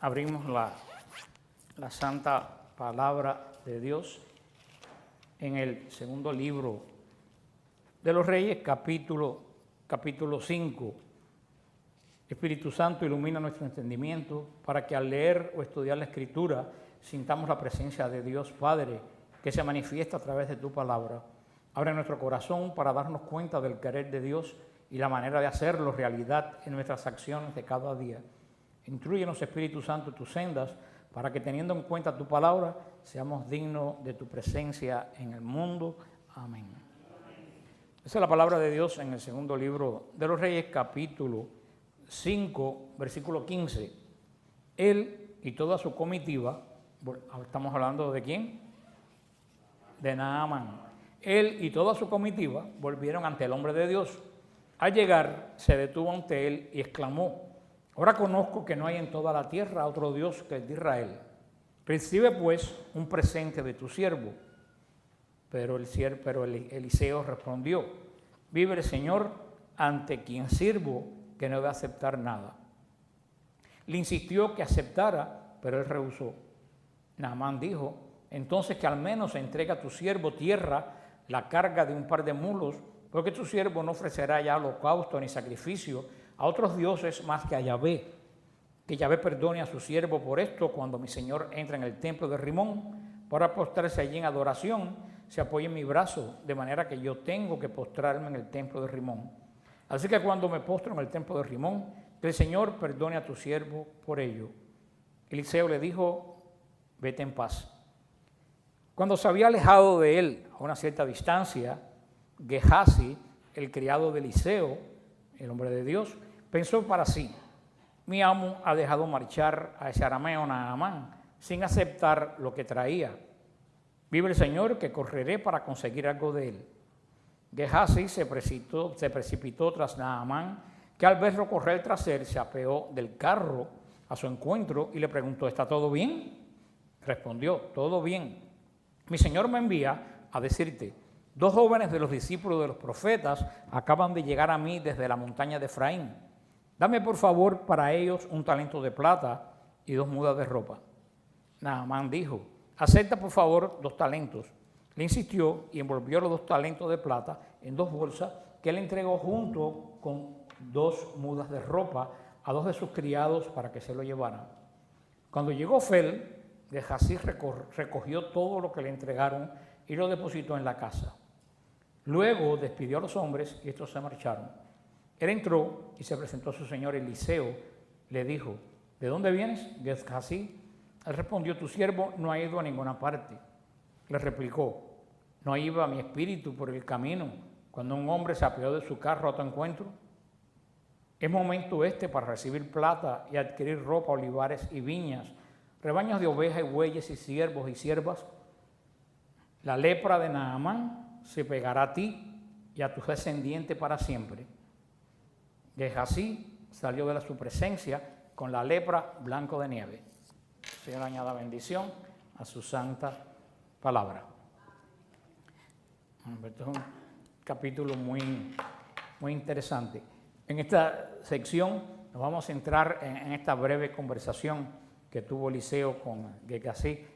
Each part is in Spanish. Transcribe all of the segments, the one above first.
Abrimos la santa palabra de Dios en el segundo libro de los Reyes, capítulo 5. Espíritu Santo, ilumina nuestro entendimiento para que al leer o estudiar la Escritura sintamos la presencia de Dios Padre que se manifiesta a través de tu palabra. Abre nuestro corazón para darnos cuenta del querer de Dios y la manera de hacerlo realidad en nuestras acciones de cada día. Intrúyenos, Espíritu Santo, tus sendas, para que teniendo en cuenta tu palabra, seamos dignos de tu presencia en el mundo. Amén. Esa es la palabra de Dios en el segundo libro de los Reyes, capítulo 5, versículo 15. Él y toda su comitiva, estamos hablando de ¿quién? De Naamán. Él y toda su comitiva volvieron ante el hombre de Dios. Al llegar, se detuvo ante él y exclamó: ahora conozco que no hay en toda la tierra otro Dios que el de Israel. Recibe pues un presente de tu siervo. Pero Eliseo respondió: vive el Señor ante quien sirvo, que no voy a aceptar nada. Le insistió que aceptara, pero él rehusó. Naamán dijo: entonces que al menos entregue a tu siervo tierra, la carga de un par de mulos, porque tu siervo no ofrecerá ya holocausto ni sacrificio a otros dioses más que a Yahvé. Que Yahvé perdone a su siervo por esto cuando mi señor entra en el templo de Rimón para postrarse allí en adoración, se apoye en mi brazo, de manera que yo tengo que postrarme en el templo de Rimón. Así que cuando me postro en el templo de Rimón, que el Señor perdone a tu siervo por ello. Eliseo le dijo: vete en paz. Cuando se había alejado de él a una cierta distancia, Gehazi, el criado de Eliseo, el hombre de Dios, pensó para sí: mi amo ha dejado marchar a ese arameo Naamán sin aceptar lo que traía. Vive el Señor que correré para conseguir algo de él. Gehazi se precipitó tras Naamán, que al verlo correr tras él se apeó del carro a su encuentro y le preguntó: ¿está todo bien? Respondió: todo bien. Mi señor me envía a decirte: dos jóvenes de los discípulos de los profetas acaban de llegar a mí desde la montaña de Efraín. Dame por favor para ellos un talento de plata y 2 mudas de ropa. Naamán dijo: acepta por favor 2 talentos. Le insistió y envolvió los 2 talentos de plata en 2 bolsas que él entregó junto con 2 mudas de ropa a 2 de sus criados para que se lo llevaran. Cuando llegó Fel, Gehazi recogió todo lo que le entregaron y lo depositó en la casa. Luego despidió a los hombres y estos se marcharon. Él entró y se presentó a su señor Eliseo. Le dijo: ¿de dónde vienes, Gehazi? Él respondió: tu siervo no ha ido a ninguna parte. Le replicó: ¿no iba mi espíritu por el camino cuando un hombre se apeó de su carro a tu encuentro? Es momento este para recibir plata y adquirir ropa, olivares y viñas, rebaños de ovejas y bueyes y siervos y siervas. La lepra de Naamán se pegará a ti y a tu descendiente para siempre. Gehazi salió de su presencia con la lepra blanco de nieve. Señor, añada bendición a su santa palabra. Este es un capítulo muy interesante. En esta sección nos vamos a centrar en esta breve conversación que tuvo Eliseo con Gehazi,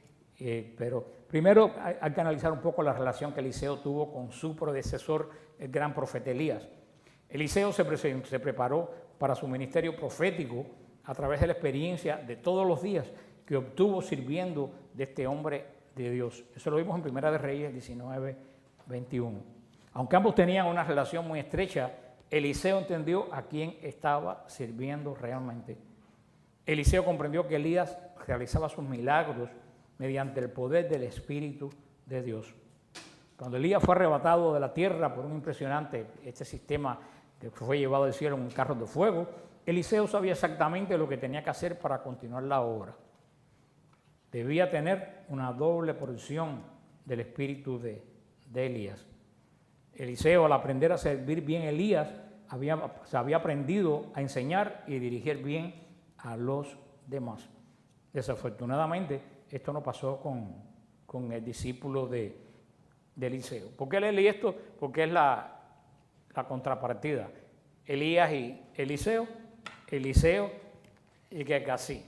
pero primero hay que analizar un poco la relación que Eliseo tuvo con su predecesor, el gran profeta Elías. Eliseo se preparó para su ministerio profético a través de la experiencia de todos los días que obtuvo sirviendo de este hombre de Dios. Eso lo vimos en Primera de Reyes 19:21. Aunque ambos tenían una relación muy estrecha, Eliseo entendió a quién estaba sirviendo realmente. Eliseo comprendió que Elías realizaba sus milagros mediante el poder del Espíritu de Dios. Cuando Elías fue arrebatado de la tierra por un impresionante sistema que fue llevado al cielo en un carro de fuego, Eliseo sabía exactamente lo que tenía que hacer para continuar la obra. Debía tener una doble porción del espíritu de Elías. Eliseo, al aprender a servir bien a Elías, se había aprendido a enseñar y dirigir bien a los demás. Desafortunadamente, esto no pasó con el discípulo de Eliseo. ¿Por qué leí esto? Porque es la contrapartida. Elías y Eliseo y Gehazi.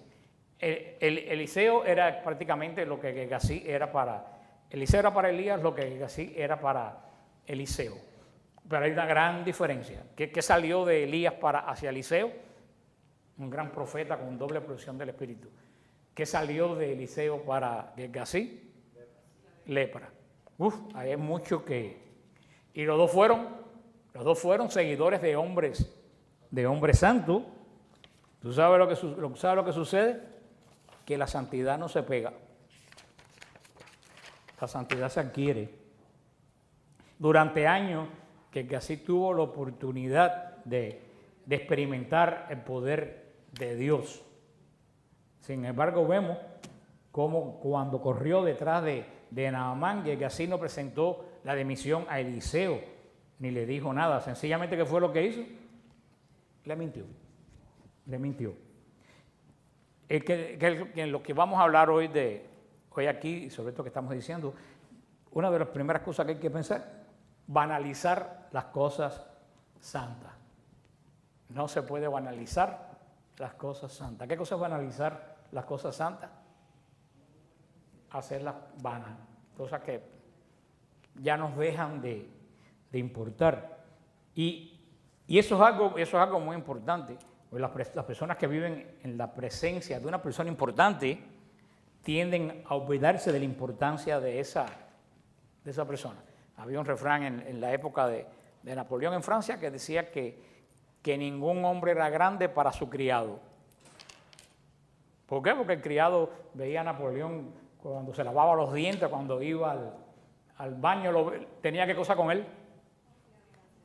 Eliseo era prácticamente lo que Gehazi era para... Eliseo era para Elías lo que Gehazi era para Eliseo. Pero hay una gran diferencia. ¿Qué salió de Elías hacia Eliseo? Un gran profeta con doble provisión del Espíritu. ¿Qué salió de Eliseo para Gehazi? Lepra. Hay mucho que... Y los dos fueron seguidores de hombres santos. ¿Tú sabes lo que sucede? Que la santidad no se pega. La santidad se adquiere. Durante años que Gehazi tuvo la oportunidad de experimentar el poder de Dios. Sin embargo, vemos cómo cuando corrió detrás de Naamán, Gehazi no presentó la dimisión a Eliseo, ni le dijo nada. Sencillamente, ¿qué fue lo que hizo? Le mintió. Lo que vamos a hablar hoy aquí, sobre esto que estamos diciendo, una de las primeras cosas que hay que pensar, banalizar las cosas santas. No se puede banalizar las cosas santas. ¿Qué cosa es banalizar las cosas santas? Hacerlas vanas, cosas que ya nos dejan de importar. Y eso es algo muy importante. Pues las personas que viven en la presencia de una persona importante tienden a olvidarse de la importancia de esa persona. Había un refrán en la época de Napoleón en Francia que decía que ningún hombre era grande para su criado. ¿Por qué? Porque el criado veía a Napoleón cuando se lavaba los dientes, cuando iba al baño, tenía ¿qué cosa con él?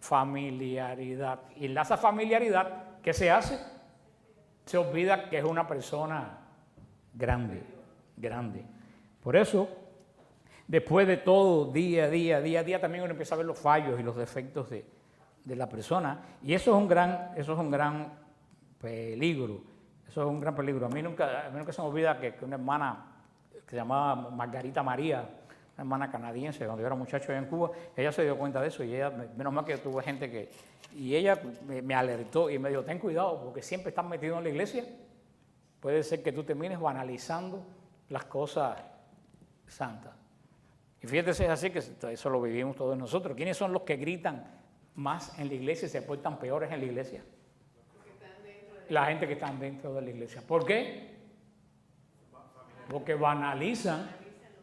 Familiaridad. Y en esa familiaridad, ¿qué se hace? Se olvida que es una persona grande. Por eso, después de todo, día a día, también uno empieza a ver los fallos y los defectos de la persona. Y eso es un gran peligro. Eso es un gran peligro. A mí nunca se me olvida que una hermana que se llamaba Margarita María, una hermana canadiense, cuando yo era muchacho allá en Cuba, ella se dio cuenta de eso y ella, menos mal que tuve gente que... Y ella me alertó y me dijo, ten cuidado, porque siempre estás metido en la iglesia. Puede ser que tú termines banalizando las cosas santas. Y fíjate si es así, que eso lo vivimos todos nosotros. ¿Quiénes son los que gritan más en la iglesia y se portan peores en la iglesia? La gente que está dentro de la iglesia. ¿Por qué? Porque banalizan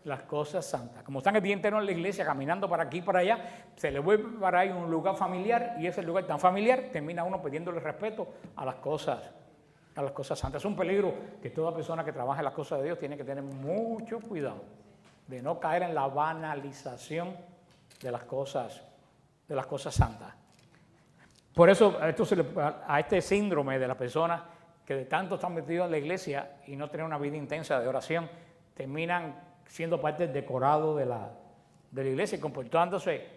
las cosas santas. Como están el día entero en la iglesia, caminando para aquí y para allá, se le vuelve para ahí un lugar familiar y ese lugar tan familiar termina uno pidiéndole respeto a las cosas santas. Es un peligro que toda persona que trabaja en las cosas de Dios tiene que tener mucho cuidado de no caer en la banalización de las cosas santas. Por eso a este síndrome de las personas que de tanto están metidos en la iglesia y no tienen una vida intensa de oración, terminan siendo parte del decorado de la iglesia y comportándose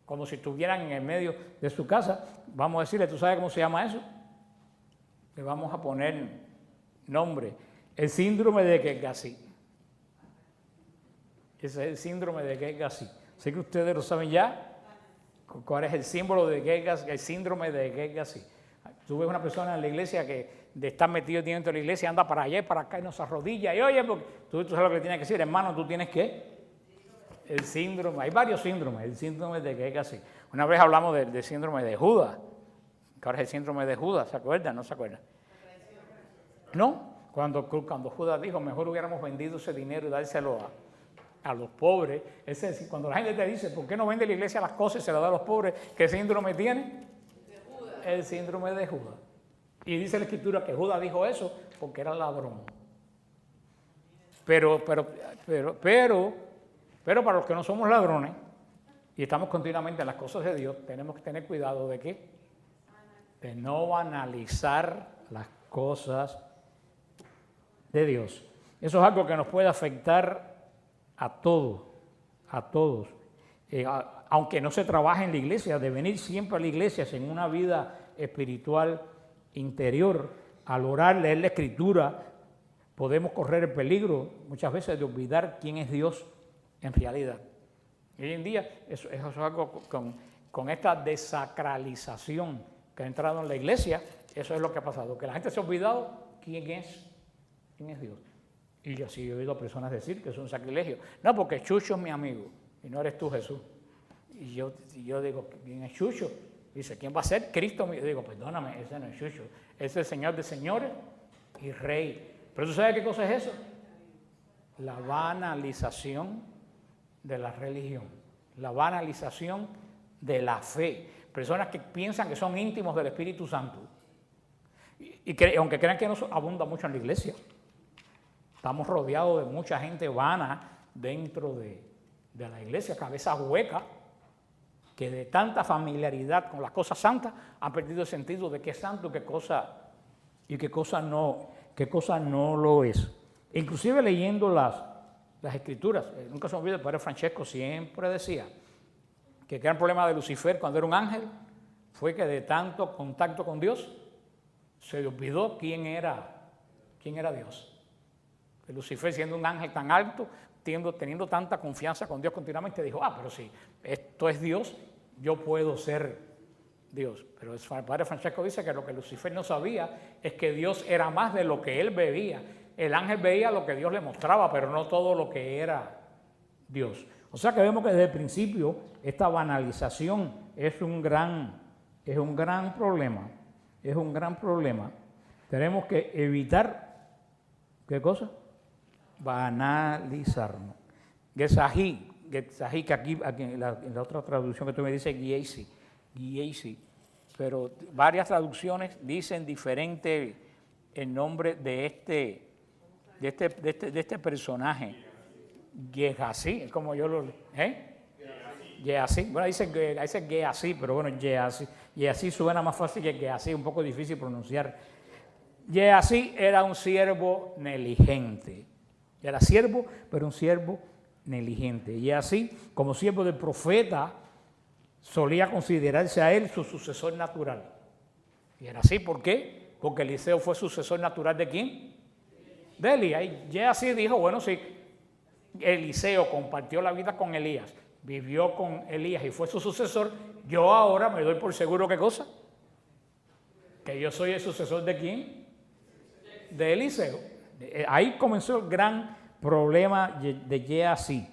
como si estuvieran en el medio de su casa. Vamos a decirle, ¿tú sabes cómo se llama eso? Le vamos a poner nombre. El síndrome de Gehazi. Ese es el síndrome de Gehazi. Sé que ustedes lo saben ya. ¿Cuál es el símbolo de Gehazi? El síndrome de Gehazi. Tú ves una persona en la iglesia que de estar metido dentro de la iglesia anda para allá y para acá y no se arrodilla. Y oye, tú sabes lo que le tienes que decir, hermano, tú tienes que... El síndrome, hay varios síndromes. El síndrome de Gehazi. Una vez hablamos del síndrome de Judas. ¿Cuál es el síndrome de Judas? ¿Se acuerdan? ¿No se acuerdan? No, cuando Judas dijo, mejor hubiéramos vendido ese dinero y dárselo a los pobres. Es decir, cuando la gente te dice, ¿por qué no vende la iglesia las cosas y se las da a los pobres? ¿Qué síndrome tiene? El síndrome de Judas. Y dice la Escritura que Judas dijo eso porque era ladrón. Pero para los que no somos ladrones y estamos continuamente en las cosas de Dios, tenemos que tener cuidado de ¿qué? De no banalizar las cosas de Dios. Eso es algo que nos puede afectar a todos. Aunque no se trabaje en la iglesia, de venir siempre a la iglesia en una vida espiritual interior, al orar, leer la Escritura, podemos correr el peligro muchas veces de olvidar quién es Dios en realidad. Y hoy en día eso es algo con esta desacralización que ha entrado en la iglesia, eso es lo que ha pasado, que la gente se ha olvidado quién es ¿Quién es Dios? Y yo sí he oído a personas decir que es un sacrilegio. No, porque Chucho es mi amigo y no eres tú, Jesús. Y yo digo, ¿quién es Chucho? Dice, ¿quién va a ser? Cristo. Yo digo, perdóname, ese no es Chucho. Ese es el Señor de señores y Rey. Pero ¿tú sabes qué cosa es eso? La banalización de la religión. La banalización de la fe. Personas que piensan que son íntimos del Espíritu Santo. Y aunque crean que no abunda mucho en la iglesia. Estamos rodeados de mucha gente vana dentro de la iglesia, cabeza hueca, que de tanta familiaridad con las cosas santas han perdido el sentido de qué es santo y qué cosa no lo es. Inclusive leyendo las escrituras, nunca se me olvida, el padre Francesco siempre decía que el gran problema de Lucifer cuando era un ángel fue que de tanto contacto con Dios se le olvidó quién era Dios. Que Lucifer, siendo un ángel tan alto, teniendo tanta confianza con Dios continuamente, dijo, pero si esto es Dios, yo puedo ser Dios. Pero el padre Francesco dice que lo que Lucifer no sabía es que Dios era más de lo que él veía. El ángel veía lo que Dios le mostraba, pero no todo lo que era Dios. O sea que vemos que desde el principio esta banalización es un gran problema. Es un gran problema. Tenemos que evitar, ¿qué cosa? Banalizarnos. Gesají, que aquí en la otra traducción que tú me dices, Giesi, pero varias traducciones dicen diferente el nombre de este personaje. Gehazi, es como yo lo... Gehazi, bueno, dice Gehazi, pero bueno, Gehazi suena más fácil que Gehazi, un poco difícil pronunciar. Gehazi era un siervo negligente. Era siervo, pero un siervo negligente. Y así, como siervo del profeta, solía considerarse a él su sucesor natural. Y era así, ¿por qué? Porque Eliseo fue sucesor natural ¿de quién? De Elías. Y así dijo, bueno, si Eliseo compartió la vida con Elías, vivió con Elías y fue su sucesor, yo ahora me doy por seguro, ¿qué cosa? Que yo soy el sucesor ¿de quién? De Eliseo. Ahí comenzó el gran problema de Gehazi.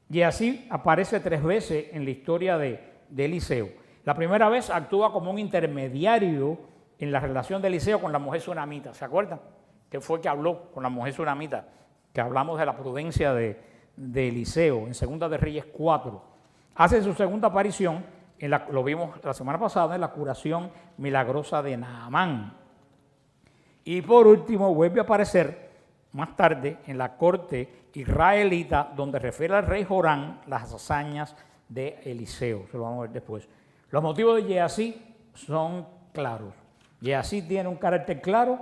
Gehazi aparece 3 veces en la historia de Eliseo. La primera vez actúa como un intermediario en la relación de Eliseo con la mujer sunamita. ¿Se acuerdan? Que fue que habló con la mujer sunamita, que hablamos de la prudencia de Eliseo en Segunda de Reyes 4. Hace su segunda aparición, lo vimos la semana pasada, en la curación milagrosa de Naamán. Y por último vuelve a aparecer más tarde en la corte israelita, donde refiere al rey Jorán las hazañas de Eliseo. Se lo vamos a ver después. Los motivos de Gehazi son claros. Gehazi tiene un carácter claro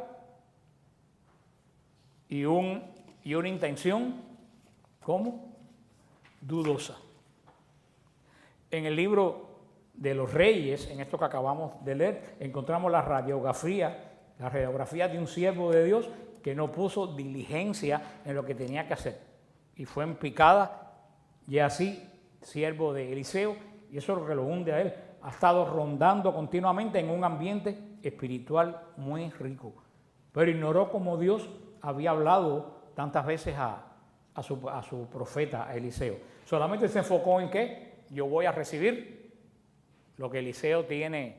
y una intención, ¿cómo? Dudosa. En el libro de los Reyes, en esto que acabamos de leer, encontramos la radiografía de un siervo de Dios que no puso diligencia en lo que tenía que hacer. Y fue en picada, y así, siervo de Eliseo, y eso es lo que lo hunde a él. Ha estado rondando continuamente en un ambiente espiritual muy rico. Pero ignoró como Dios había hablado tantas veces a su profeta, a Eliseo. Solamente se enfocó en que yo voy a recibir lo que Eliseo tiene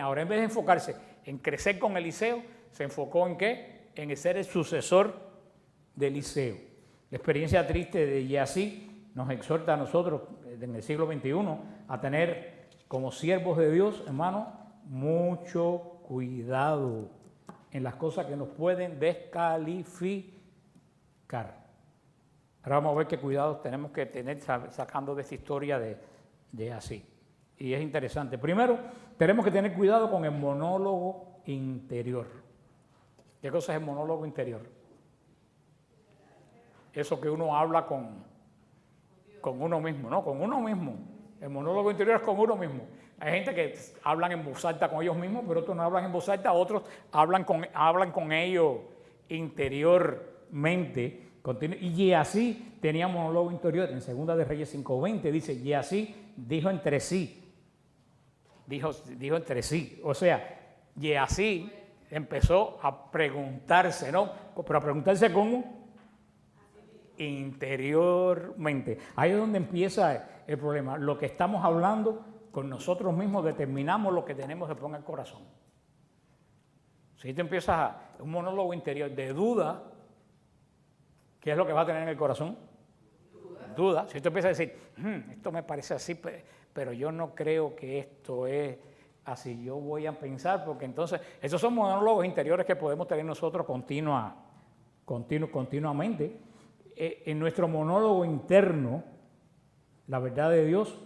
ahora. En vez de enfocarse en crecer con Eliseo, se enfocó en qué? En ser el sucesor de Eliseo. La experiencia triste de Gehazi nos exhorta a nosotros en el siglo XXI a tener como siervos de Dios, hermano, mucho cuidado en las cosas que nos pueden descalificar. Ahora vamos a ver qué cuidados tenemos que tener sacando de esta historia de Gehazi. Y es interesante. Primero, tenemos que tener cuidado con el monólogo interior. ¿Qué cosa es el monólogo interior? Eso que uno habla con uno mismo, ¿no? Con uno mismo. El monólogo interior es con uno mismo. Hay gente que hablan en voz alta con ellos mismos, pero otros no hablan en voz alta, otros hablan con ellos interiormente. Y Gehazi tenía monólogo interior. En Segunda de Reyes 5:20 dice, Gehazi dijo entre sí. Dijo entre sí. O sea, Gehazi empezó a preguntarse, ¿no? Pero a preguntarse cómo. Interiormente. Ahí es donde empieza el problema. Lo que estamos hablando con nosotros mismos determinamos lo que tenemos después en el corazón. Si tú empiezas un monólogo interior de duda, ¿qué es lo que va a tener en el corazón? Duda. Si tú empiezas a decir, esto me parece así, pero yo no creo que esto es así, yo voy a pensar, porque entonces, esos son monólogos interiores que podemos tener nosotros continuamente. En nuestro monólogo interno, la verdad de Dios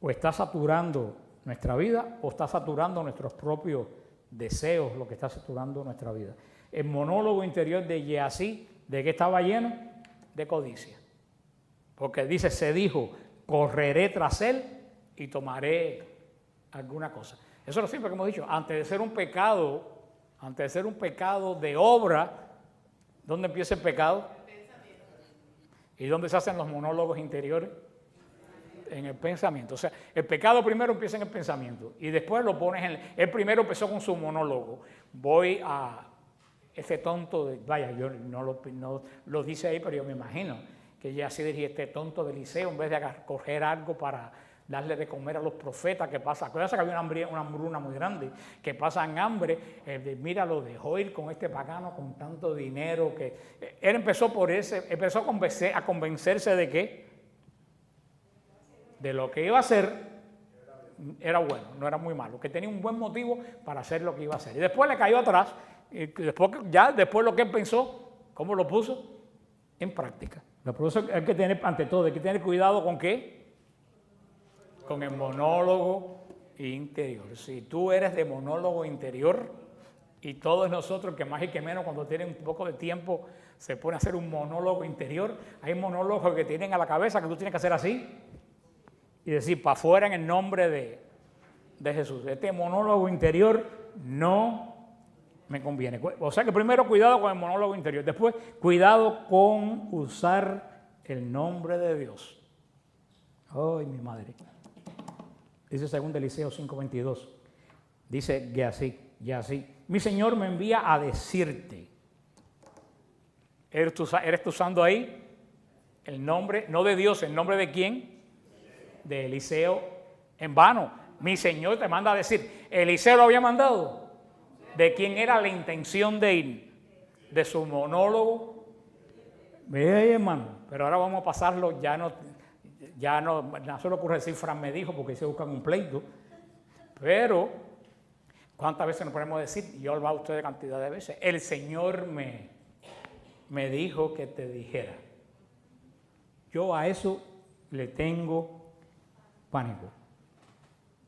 o está saturando nuestra vida o está saturando nuestros propios deseos, lo que está saturando nuestra vida. El monólogo interior de Gehazi, ¿de qué estaba lleno? De codicia. Porque dice, se dijo, correré tras él y tomaré alguna cosa. Eso es lo siempre que hemos dicho, antes de ser un pecado de obra, ¿dónde empieza el pecado? ¿Y dónde se hacen los monólogos interiores? En el pensamiento. O sea, el pecado primero empieza en el pensamiento y después lo pones en... Él primero empezó con su monólogo. Voy a ese tonto, yo no lo dice ahí, pero yo me imagino que ya así diría, este tonto de Eliseo, en vez de coger algo para darle de comer a los profetas, que pasa, acuérdense que había una hambruna muy grande, que pasan hambre, mira, lo dejó ir con este pagano con tanto dinero, que él empezó a convencerse de que de lo que iba a hacer era bueno, no era muy malo, que tenía un buen motivo para hacer lo que iba a hacer. Y después le cayó atrás, y después lo que él pensó, ¿cómo lo puso? En práctica. Por eso hay que tener, ante todo, hay que tener cuidado con ¿qué? Con el monólogo interior. Si tú eres de monólogo interior, y todos nosotros, que más y que menos, cuando tienen un poco de tiempo, se pone a hacer un monólogo interior, hay monólogos que tienen a la cabeza que tú tienes que hacer así, y decir, para afuera en el nombre de Jesús. Este monólogo interior no me conviene. O sea que primero cuidado con el monólogo interior, después cuidado con usar el nombre de Dios. Ay, mi madre. Dice 2 Eliseo 5:22. Dice Gehazi, mi Señor me envía a decirte. ¿Eres tú usando ahí el nombre, no de Dios, el nombre de quién? De Eliseo en vano. Mi Señor te manda a decir. ¿Eliseo lo había mandado? ¿De quién era la intención de ir? ¿De su monólogo? Ve ahí, hermano. Pero ahora vamos a pasarlo, ya no se le ocurre decir Fran me dijo porque se buscan un pleito. Pero, ¿cuántas veces nos podemos decir? Yo lo hago a ustedes cantidad de veces. El Señor me dijo que te dijera. Yo a eso le tengo pánico.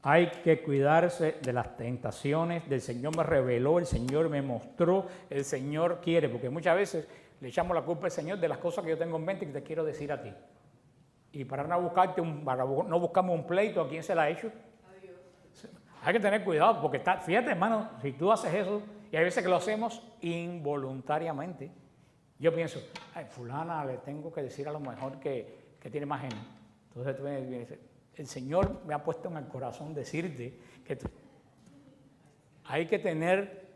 Hay que cuidarse de las tentaciones, del Señor me reveló, el Señor me mostró, el Señor quiere, porque muchas veces le echamos la culpa al Señor de las cosas que yo tengo en mente y que te quiero decir a ti. Y para no buscamos un pleito, ¿a quién se la ha hecho? A Dios. Hay que tener cuidado, porque fíjate, hermano, si tú haces eso, y hay veces que lo hacemos involuntariamente, yo pienso, ay, fulana le tengo que decir a lo mejor que tiene más genio. Entonces tú vienes y dices, el Señor me ha puesto en el corazón decirte que hay que tener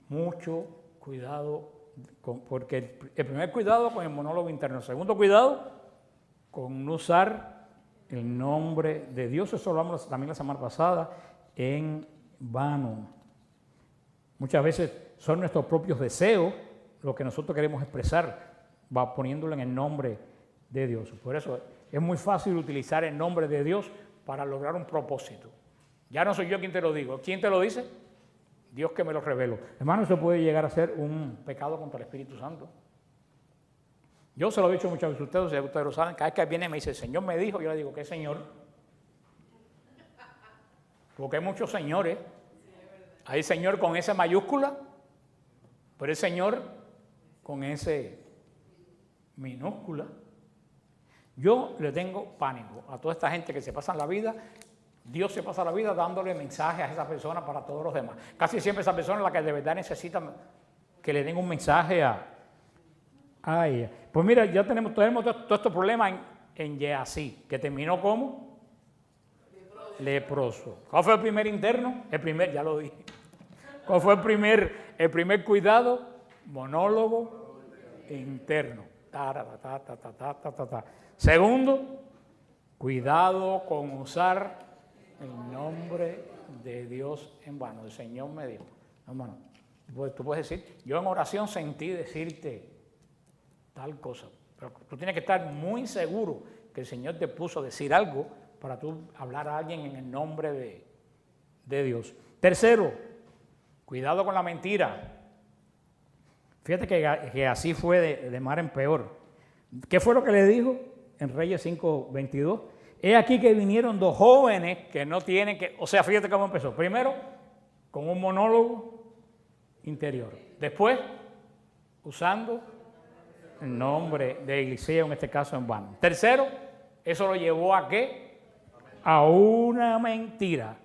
mucho cuidado, porque el primer cuidado con el monólogo interno, el segundo cuidado con no usar el nombre de Dios, eso lo hablamos también la semana pasada, en vano. Muchas veces son nuestros propios deseos lo que nosotros queremos expresar, va poniéndolo en el nombre de Dios. Por eso es muy fácil utilizar el nombre de Dios para lograr un propósito. Ya no soy yo quien te lo digo. ¿Quién te lo dice? Dios que me lo reveló. Hermano, eso puede llegar a ser un pecado contra el Espíritu Santo. Yo se lo he dicho muchas veces a ustedes lo saben, cada vez que viene y me dice, el Señor me dijo, yo le digo, ¿qué Señor? Porque hay muchos señores. Hay Señor con S mayúscula, pero hay Señor con S minúscula. Yo le tengo pánico a toda esta gente que se pasa la vida, Dios se pasa la vida dándole mensajes a esa persona para todos los demás. Casi siempre esa persona es la que de verdad necesita que le den un mensaje a ella. Pues mira, ya tenemos todos estos problemas en Gehazi, que terminó como leproso. ¿Cuál fue el primer interno? Ya lo dije. ¿Cuál fue el primer cuidado? Monólogo interno. Segundo, cuidado con usar el nombre de Dios en vano. El Señor me dijo, hermano, tú puedes decir, yo en oración sentí decirte tal cosa, pero tú tienes que estar muy seguro que el Señor te puso a decir algo para tú hablar a alguien en el nombre de Dios. Tercero, cuidado con la mentira. Fíjate que así fue de mal en peor. ¿Qué fue lo que le dijo en Reyes 5:22? He aquí que vinieron dos jóvenes que no tienen que... O sea, fíjate cómo empezó. Primero, con un monólogo interior. Después, usando el nombre de Eliseo, en este caso en vano. Tercero, eso lo llevó a ¿qué? A una mentira.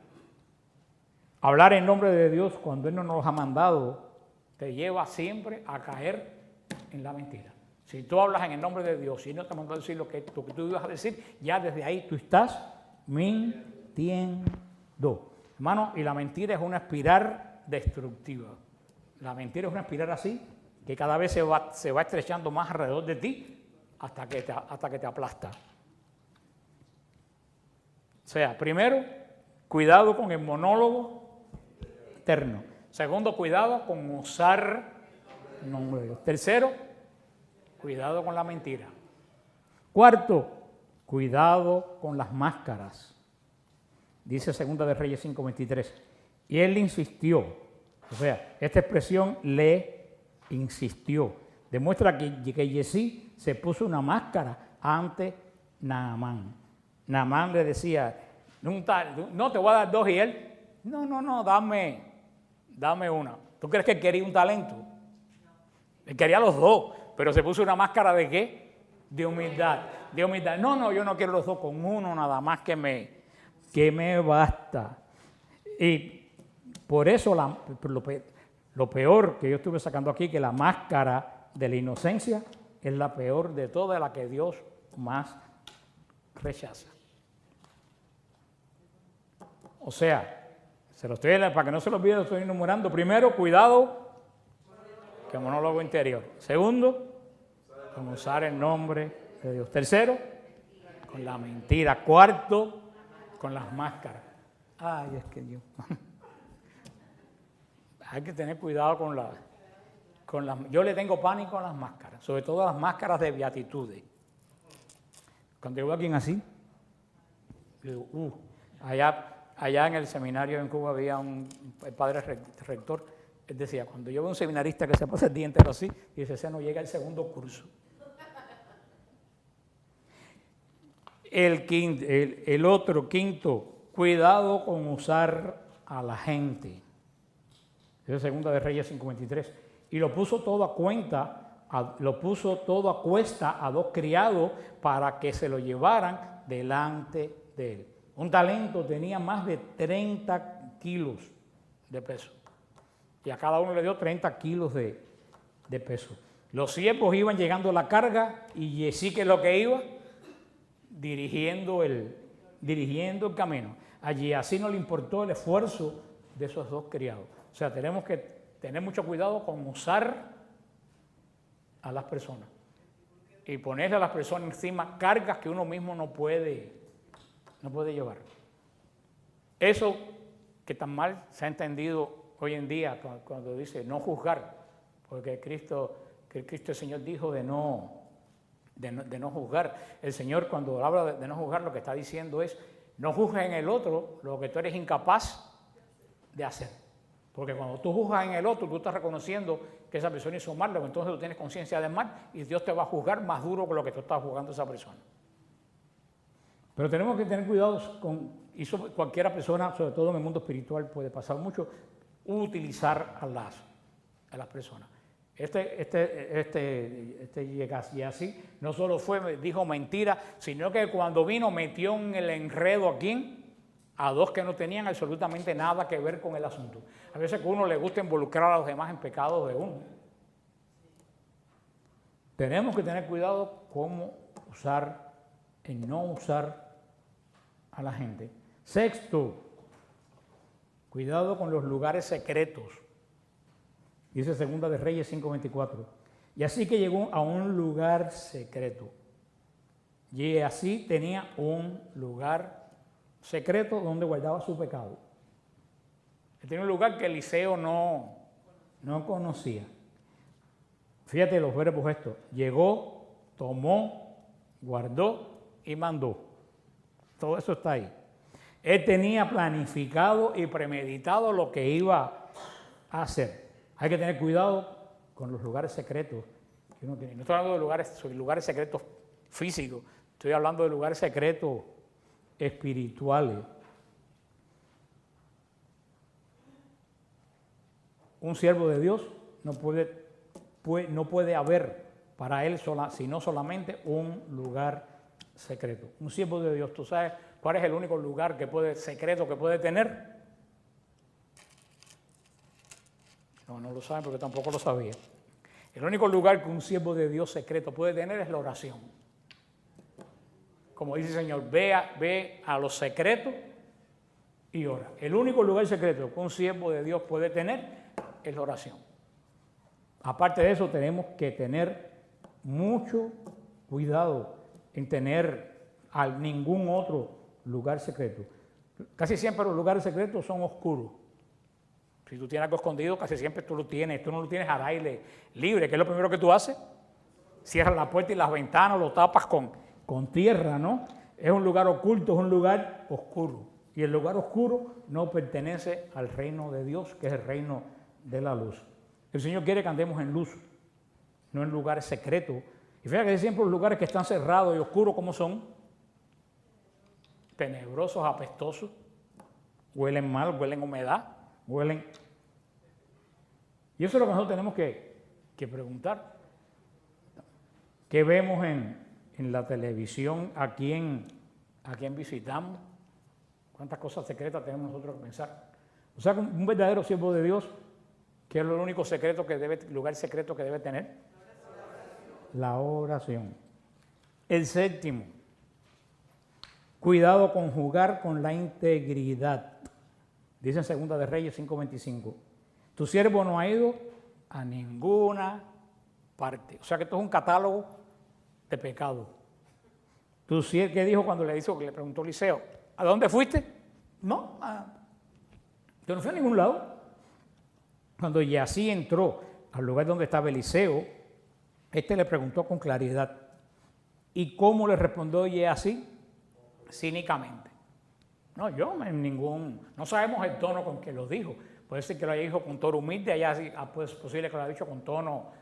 Hablar en nombre de Dios cuando Él no nos ha mandado te lleva siempre a caer en la mentira. Si tú hablas en el nombre de Dios y no te mandó a decir lo que tú ibas a decir, ya desde ahí tú estás mintiendo. Hermano, y la mentira es una espiral destructiva. La mentira es una espiral así, que cada vez se va estrechando más alrededor de ti hasta que te aplasta. O sea, primero, cuidado con el monólogo interno. Segundo, cuidado con usar el nombre de Dios. Tercero, cuidado con la mentira. Cuarto, cuidado con las máscaras. Dice Segunda de Reyes 5:23. Y él insistió. O sea, esta expresión le insistió. Demuestra que Giezi se puso una máscara ante Naamán. Naamán le decía, no te voy a dar dos, y él, no, dame una. ¿Tú crees que él quería un talento? Él quería los dos, pero se puso una máscara ¿de qué? De humildad. No, yo no quiero los dos, con uno nada más que me basta. Y por eso lo peor que yo estuve sacando aquí, que la máscara de la inocencia es la peor de todas, la que Dios más rechaza. O sea, para que no se lo olvide, lo estoy enumerando. Primero, cuidado con el monólogo interior. Segundo, con usar el nombre de Dios. Tercero, con la mentira. Cuarto, con las máscaras. Ay, es que yo... Hay que tener cuidado con las... Yo le tengo pánico a las máscaras, sobre todo a las máscaras de beatitudes. Cuando yo veo a alguien así, digo, allá en el seminario en Cuba había el padre rector, él decía, cuando yo veo un seminarista que se pasa el día entero así, y dice, ese no llega al segundo curso. El otro, quinto, cuidado con usar a la gente. Es Segunda de Reyes 5:23. Y lo puso todo a cuesta a dos criados para que se lo llevaran delante de él. Un talento tenía más de 30 kilos de peso. Y a cada uno le dio 30 kilos de peso. Los siervos iban llegando a la carga y Giezi, que es lo que iba, dirigiendo el camino. Allí así no le importó el esfuerzo de esos dos criados. O sea, tenemos que tener mucho cuidado con usar a las personas y ponerle a las personas encima cargas que uno mismo no puede llevar. Eso que tan mal se ha entendido hoy en día cuando dice no juzgar, porque Cristo el Señor dijo de no juzgar. El Señor, cuando habla de no juzgar, lo que está diciendo es no juzgues en el otro lo que tú eres incapaz de hacer. Porque cuando tú juzgas en el otro, tú estás reconociendo que esa persona hizo mal, entonces tú tienes conciencia del mal y Dios te va a juzgar más duro que lo que tú estás juzgando a esa persona. Pero tenemos que tener cuidado y cualquiera persona, sobre todo en el mundo espiritual, puede pasar mucho, utilizar a las personas. Y así no solo dijo mentira, sino que cuando vino metió en el enredo ¿a quién? A dos que no tenían absolutamente nada que ver con el asunto. A veces que a uno le gusta involucrar a los demás en pecados de uno. Tenemos que tener cuidado cómo usar y no usar a la gente. Sexto, cuidado con los lugares secretos. Dice Segunda de Reyes 5:24. Y así que llegó a un lugar secreto. Y así tenía un lugar secreto donde guardaba su pecado. Él tenía un lugar que Eliseo no conocía. Fíjate los verbos estos. Llegó, tomó, guardó y mandó. Todo eso está ahí. Él tenía planificado y premeditado lo que iba a hacer. Hay que tener cuidado con los lugares secretos que uno tiene. No estoy hablando de lugares secretos físicos, estoy hablando de lugares secretos espirituales. Un siervo de Dios no puede haber para él sino solamente un lugar secreto. Un siervo de Dios, ¿tú sabes cuál es el único lugar secreto que puede tener? No lo saben porque tampoco lo sabía. El único lugar que un siervo de Dios secreto puede tener es la oración. Como dice el Señor, ve a los secretos y ora. El único lugar secreto que un siervo de Dios puede tener es la oración. Aparte de eso, tenemos que tener mucho cuidado en tener ningún otro lugar secreto. Casi siempre los lugares secretos son oscuros. Si tú tienes algo escondido, casi siempre tú lo tienes. Tú no lo tienes al aire libre. ¿Qué es lo primero que tú haces? Cierras la puerta y las ventanas, lo tapas con tierra, ¿no? Es un lugar oculto, es un lugar oscuro. Y el lugar oscuro no pertenece al reino de Dios, que es el reino de la luz. El Señor quiere que andemos en luz, no en lugares secretos. Y fíjate que siempre los lugares que están cerrados y oscuros, ¿cómo son? Tenebrosos, apestosos, huelen mal, huelen humedad, huelen. Y eso es lo que nosotros tenemos que preguntar. ¿Qué vemos en la televisión? ¿A quién visitamos? ¿Cuántas cosas secretas tenemos nosotros que pensar? O sea, un verdadero siervo de Dios, ¿qué es lo único lugar secreto que debe tener? La oración. El séptimo, cuidado con jugar con la integridad. Dice en Segunda de Reyes 5:25. Tu siervo no ha ido a ninguna parte. O sea que esto es un catálogo de pecado. ¿Qué dijo cuando le preguntó Eliseo? ¿A dónde fuiste? No, yo no fui a ningún lado. Cuando Geasí entró al lugar donde estaba Eliseo, le preguntó con claridad. ¿Y cómo le respondió Geasí? Cínicamente. No, no sabemos el tono con que lo dijo. Puede ser que lo haya dicho con tono humilde, allá sí, pues posible que lo haya dicho con tono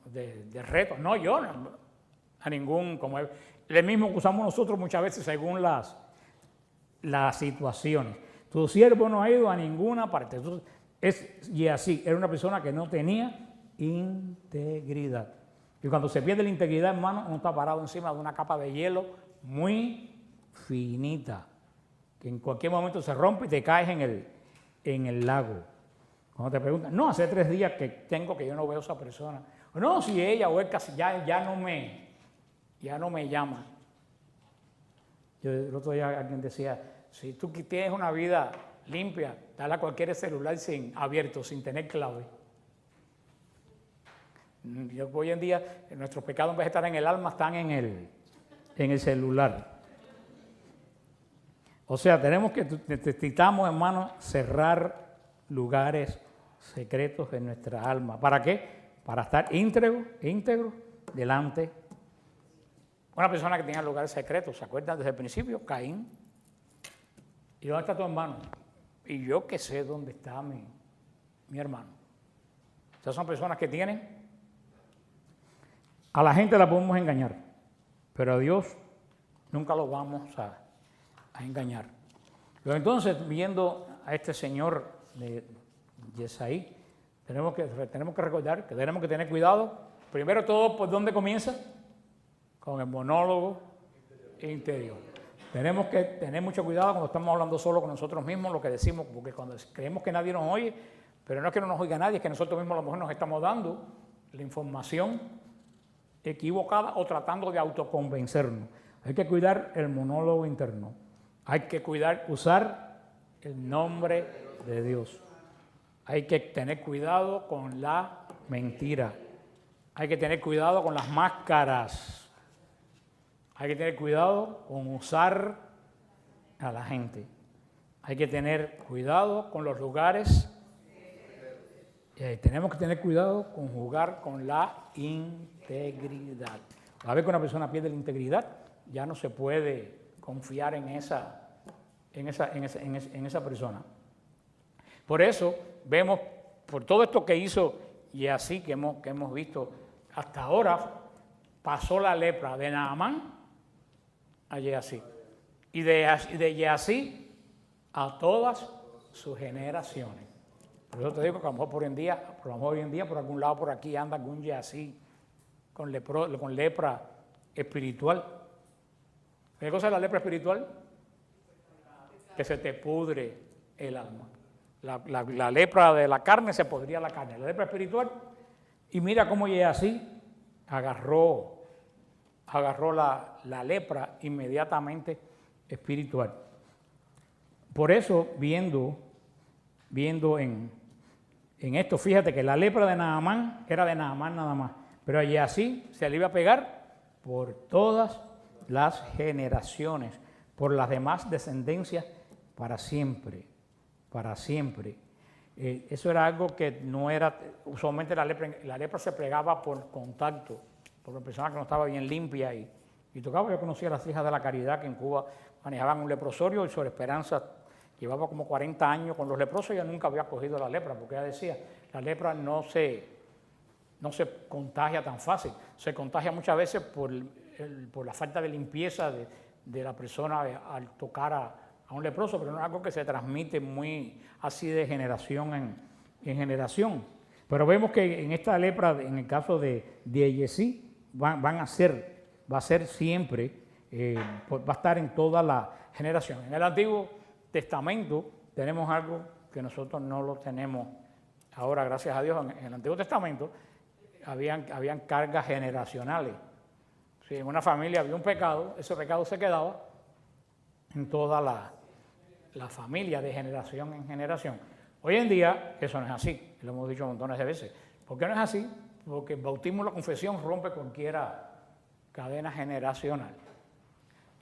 de reto. No, yo no, a ningún, como el mismo que usamos nosotros muchas veces según las situaciones. Tu siervo no ha ido a ninguna parte. Y así, era una persona que no tenía integridad. Y cuando se pierde la integridad, hermano, uno está parado encima de una capa de hielo muy finita, que en cualquier momento se rompe y te caes en el lago. Cuando te preguntan, no, hace 3 días que yo no veo a esa persona. O no, si ella o él casi ya no me llama. El otro día alguien decía, si tú tienes una vida limpia, dale a cualquier celular abierto, sin tener clave. Hoy en día, nuestros pecados en vez de estar en el alma, están en el celular. O sea, necesitamos, hermanos, cerrar lugares secretos en nuestra alma. ¿Para qué? Para estar íntegro delante. Una persona que tenía lugares secretos, ¿se acuerdan desde el principio? Caín. ¿Y dónde está tu hermano? Y yo que sé dónde está mi hermano. Esas son personas que tienen. A la gente la podemos engañar, pero a Dios nunca lo vamos a engañar. Pero entonces, viendo a este señor de Yesaí, tenemos que recordar que tenemos que tener cuidado. Primero todo, ¿por dónde comienza? Con el monólogo interior. Tenemos que tener mucho cuidado cuando estamos hablando solo con nosotros mismos, lo que decimos, porque cuando creemos que nadie nos oye, pero no es que no nos oiga nadie, es que nosotros mismos a lo mejor nos estamos dando la información equivocada o tratando de autoconvencernos. Hay que cuidar el monólogo interno. Hay que usar el nombre de Dios. Hay que tener cuidado con la mentira. Hay que tener cuidado con las máscaras. Hay que tener cuidado con usar a la gente. Hay que tener cuidado con los lugares. Tenemos que tener cuidado con jugar con la integridad. Cada vez que una persona pierde la integridad, ya no se puede confiar en esa persona. Por eso vemos, por todo esto que hizo Geasí, que hemos visto hasta ahora, pasó la lepra de Naamán a Geasí. Y de Geasí a todas sus generaciones. Por eso te digo que a lo mejor hoy en día por algún lado por aquí anda algún Geasí con lepra espiritual. ¿Qué cosa es la lepra espiritual? Que se te pudre el alma. La lepra de la carne se podría la carne. La lepra espiritual, y mira cómo Geasí agarró la lepra inmediatamente espiritual. Por eso, viendo en esto, fíjate que la lepra de Naamán era de Naamán nada más, pero allí así se le iba a pegar por todas las generaciones, por las demás descendencias, para siempre, para siempre. Eso era algo que no era, usualmente la lepra se pegaba por contacto, por una persona que no estaba bien limpia y tocaba. Yo conocía a las hijas de la Caridad que en Cuba manejaban un leprosorio y Sor Esperanza llevaba como 40 años con los leprosos y ella nunca había cogido la lepra, porque ella decía, la lepra no se contagia tan fácil, se contagia muchas veces por la falta de limpieza de la persona al tocar a un leproso, pero no es algo que se transmite muy así de generación en generación. Pero vemos que en esta lepra, en el caso de Geasí, va a ser siempre, va a estar en toda la generación. En el Antiguo Testamento tenemos algo que nosotros no lo tenemos ahora, gracias a Dios. En el Antiguo Testamento habían cargas generacionales. Si en una familia había un pecado, ese pecado se quedaba en toda la familia, de generación en generación. Hoy en día eso no es así, lo hemos dicho montones de veces. ¿Por qué no es así? Porque el bautismo y la confesión rompe cualquier cadena generacional.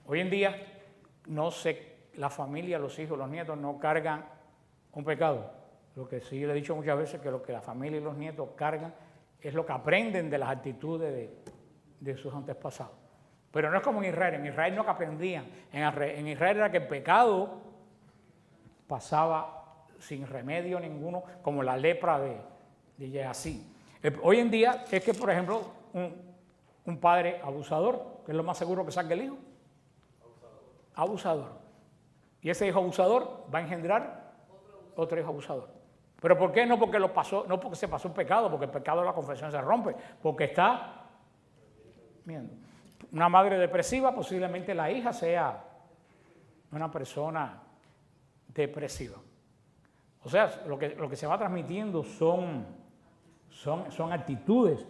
Hoy en día la familia, los hijos, los nietos no cargan un pecado. Lo que sí le he dicho muchas veces, que lo que la familia y los nietos cargan es lo que aprenden de las actitudes de sus antepasados. Pero no es como en Israel no que aprendían. En Israel era que el pecado pasaba sin remedio ninguno, como la lepra de Geasí. Hoy en día es que, por ejemplo, un padre abusador, que es lo más seguro que salga el hijo. Abusador. Y ese hijo abusador va a engendrar otro hijo abusador. ¿Pero por qué? No porque se pasó un pecado, porque el pecado de la confesión se rompe, porque está viendo. Una madre depresiva, posiblemente la hija sea una persona depresiva. O sea, lo que se va transmitiendo son actitudes.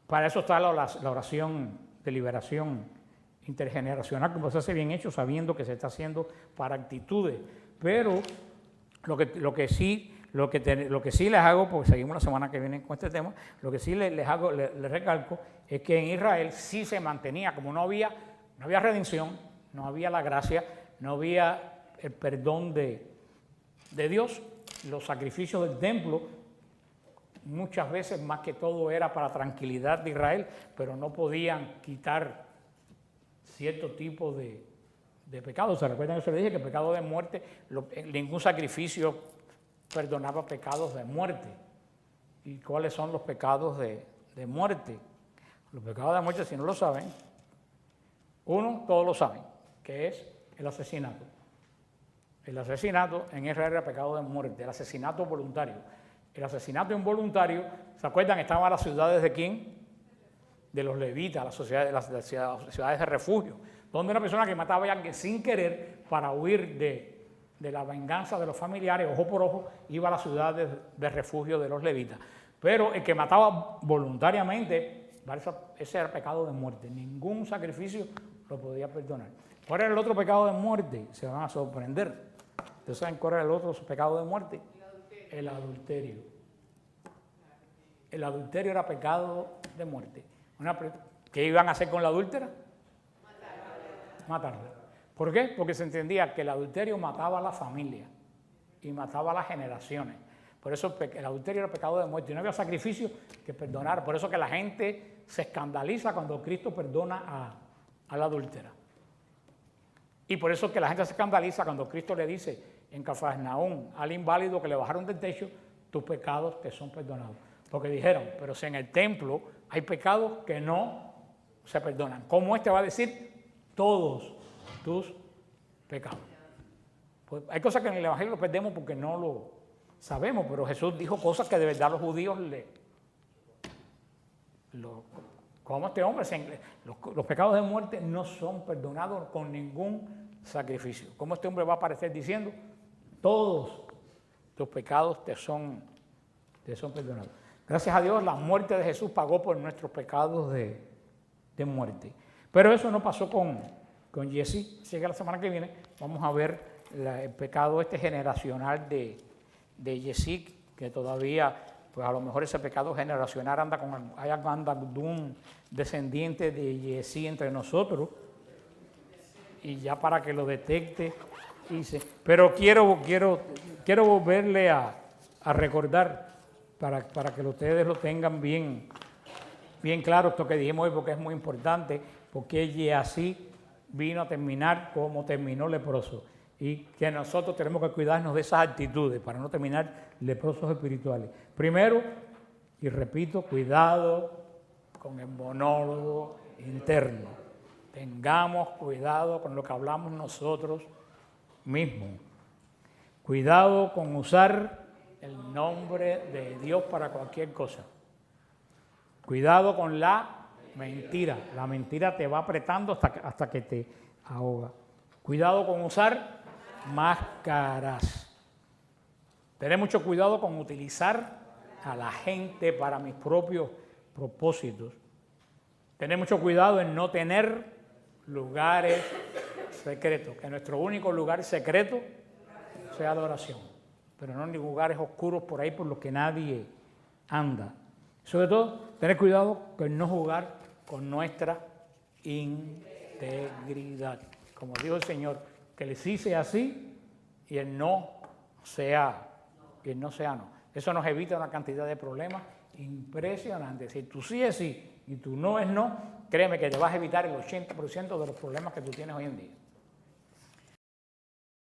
Para eso está la oración de liberación intergeneracional, como se hace bien hecho, sabiendo que se está haciendo para actitudes. Pero lo que sí les hago, porque seguimos la semana que viene con este tema, lo que sí les recalco es que en Israel sí se mantenía, como no había redención, no había la gracia, no había el perdón de Dios, los sacrificios del templo, muchas veces más que todo era para tranquilidad de Israel, pero no podían quitar cierto tipo de pecados. ¿Se recuerdan que se le dije que el pecado de muerte, ningún sacrificio perdonaba pecados de muerte? ¿Y cuáles son los pecados de muerte? Los pecados de muerte, si no lo saben, todos lo saben, que es el asesinato. El asesinato en Israel era pecado de muerte, el asesinato voluntario. El asesinato involuntario, ¿se acuerdan? Estaban las ciudades de quién? De los levitas, las ciudades de refugio, donde una persona que mataba a alguien sin querer para huir de la venganza de los familiares, ojo por ojo, iba a las ciudades de refugio de los levitas. Pero el que mataba voluntariamente, ese era pecado de muerte. Ningún sacrificio lo podía perdonar. ¿Cuál era el otro pecado de muerte? Se van a sorprender. ¿Ustedes saben cuál era el otro pecado de muerte? el adulterio. El adulterio era pecado de muerte. ¿Qué iban a hacer con la adúltera? Matarla. ¿Por qué? Porque se entendía que el adulterio mataba a la familia y mataba a las generaciones. Por eso el adulterio era pecado de muerte y no había sacrificio que perdonar. Por eso que la gente se escandaliza cuando Cristo perdona a la adúltera. Y por eso que la gente se escandaliza cuando Cristo le dice en Cafarnaúm al inválido que le bajaron del techo, tus pecados te son perdonados. Porque dijeron, pero si en el templo hay pecados que no se perdonan. ¿Cómo va a decir todos tus pecados? Pues hay cosas que en el Evangelio lo perdemos porque no lo sabemos, pero Jesús dijo cosas que de verdad los judíos como este hombre, los pecados de muerte no son perdonados con ningún sacrificio. ¿Cómo este hombre va a aparecer diciendo, todos tus pecados te son perdonados? Gracias a Dios, la muerte de Jesús pagó por nuestros pecados de muerte. Pero eso no pasó con Jesse. Así que la semana que viene vamos a ver el pecado generacional de Jesse, que todavía, pues a lo mejor ese pecado generacional anda de un descendiente de Jesse entre nosotros, y ya para que lo detecte, pero quiero volverle a recordar, para que ustedes lo tengan bien claro, esto que dijimos hoy, porque es muy importante, porque Jesse vino a terminar como terminó leproso, y que nosotros tenemos que cuidarnos de esas actitudes para no terminar leprosos espirituales. Primero, y repito, cuidado con el monólogo interno. Tengamos cuidado con lo que hablamos nosotros mismos. Cuidado con usar el nombre de Dios para cualquier cosa. Cuidado con la mentira. La mentira te va apretando hasta que te ahoga. Cuidado con usar máscaras. Tener mucho cuidado con utilizar a la gente para mis propios propósitos. Tener mucho cuidado en no tener lugares secretos. Que nuestro único lugar secreto sea adoración, pero no en lugares oscuros por ahí por los que nadie anda. Sobre todo, tener cuidado con no jugar con nuestra integridad. Como dijo el Señor, que el sí sea sí y el no sea no. Eso nos evita una cantidad de problemas impresionantes. Si tu sí es sí y tu no es no, créeme que te vas a evitar el 80% de los problemas que tú tienes hoy en día.